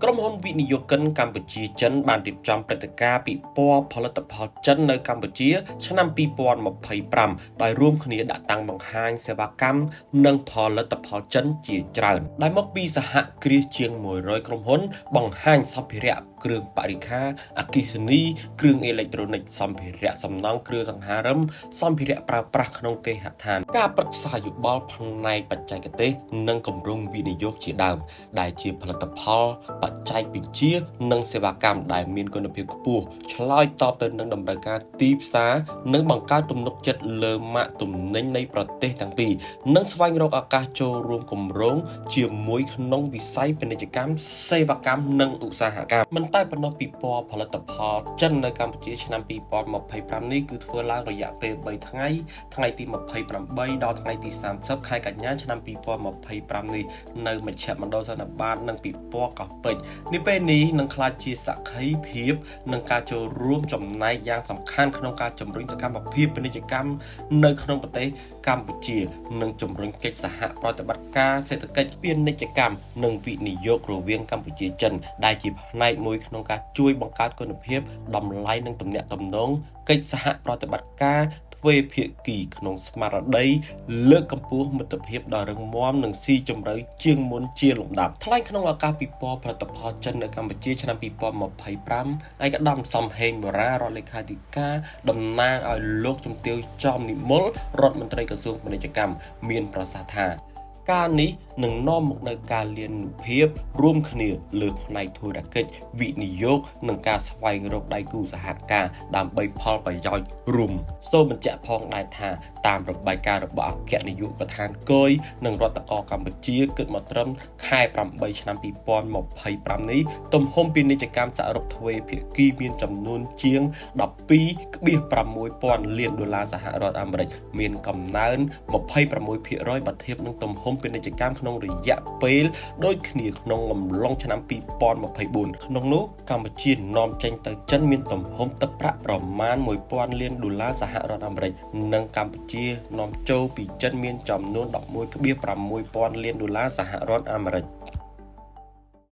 ក្រុមហ៊ុនវិនិយោគិនកម្ពុជាចិនបានរៀបចំព្រឹត្តិការណ៍ពិព័រណ៍ផលិតផលចិននៅកម្ពុជាឆ្នាំ2025ដោយរួមគ្នាដាក់តាំងបង្ហាញសេវាកម្មនិងផលិតផលចិនជាច្រើនដែលមកពីសហគ្រាសជាង100ក្រុមហ៊ុនបង្ហាញសម្ភារៈគ្រឿងបរិក្ខារអគ្គិសនីគ្រឿងអេឡិចត្រូនិកសម្ភារៈសំណង់គ្រឿងសង្ហារឹមសម្ភារៈប្រើប្រាស់ក្នុងគេហដ្ឋានការប្រឹក្សាយោបល់ផ្នែកបច្ចេកទេសនិងគម្រោងវិនិយោគជាដើមដែលជាផលិតផលបច្ចេកវិទ្យានិងសេវាកម្មដែលមានគុណភាពខ្ពស់ឆ្លើយតបទៅនឹងតម្រូវការទីផ្សារនិងបង្កើតទំនុកចិត្តលើម៉ាកទំនិញនៃប្រទេសទាំងពីរនិងស្វែងរកឱកាសចូលរួមគម្រោងជាមួយក្នុងវិស័យពាណិជ្ជកម្មសេវាកម្មនិងឧស្សាហកម្មមិនតែប៉ុណ្ណោះពិព័រណ៍ផលិតផលចិននៅកម្ពុជាឆ្នាំ2025នេះគឺធ្វើឡើងរយៈពេល3ថ្ងៃថ្ងៃទី28ដល់ថ្ងៃទី30ខែកញ្ញាឆ្នាំ2025នេះនៅមជ្ឈមណ្ឌលសន្និបាតនិងពិព័រណ៍កោះពេជ្រនេះពេលនេះនឹងក្លាយជាសក្ខីភាពនិងការចូលរួមចំណែកយ៉ាងសំខាន់ក្នុងការជំរុញសកម្មភាពពាណិជ្ជកម្មនៅក្នុងប្រទេសកម្ពុជានិងជំរុញកិច្ចសហប្រតិបត្តិការសេដ្ឋកិច្ចពាណិជ្ជកម្មនិងវិនិយោគរវាងកម្ពុជាចិនដែលជាផ្នែកមួយក្នុងការជួយបង្កើតគុណភាពតម្លៃនិងទំនាក់ទំនងកិច្ចសហប្រតិបត្តិការទ្វេភាគីក្នុងស្មារតីលើកកម្ពស់មិត្តភាពដ៏រឹងមាំនិងស៊ីជម្រៅជាងមុនជាលំដាប់ថ្លែងក្នុងឱកាសពិព័រណ៍ផលិតផលចិននៅកម្ពុជាឆ្នាំ2025ឯកឧត្តមសំហេងបូរ៉ារដ្ឋលេខាធិការតំណាងឲ្យលោកជំទាវចំនិមលរដ្ឋមន្ត្រីក្រសួងពាណិជ្ជកម្មមានប្រសាសន៍ថាការនេះនឹងនាំមកនូវការលៀនភាពរួមគ្នាលើផ្នែកធុរកិច្ចវិនិយោគនិងការស្វែងរកដៃគូសហការដើម្បីផលប្រយោជន៍រួមសូមបញ្ជាក់ផងដែរថាតាមរបាយការណ៍របស់អគ្គនាយកដ្ឋានគយនិងរដ្ឋកោកម្ពុជាគិតមកត្រឹមខែ8ឆ្នាំ2025នេះទំហំពាណិជ្ជកម្មសរុបទ្វេភាគីមានចំនួនជាង 12.6 លានដុល្លារសហរដ្ឋអាមេរិកមានកំណើន 26% បើធៀបនឹងទំហំពាណិជ្ជកម្មក្នុងរយៈពេលដូចគ្នាក្នុងអំឡុងឆ្នាំ2024ក្នុងនោះកម្ពុជានាំចេញទៅចិនមានទំហំទឹកប្រាក់ប្រមាណ 1000 លានដុល្លារសហរដ្ឋអាមេរិកនិងកម្ពុជានាំចូលពីចិនមានចំនួន 11.6 ពាន់លានដុល្លារសហរដ្ឋអាមេរិក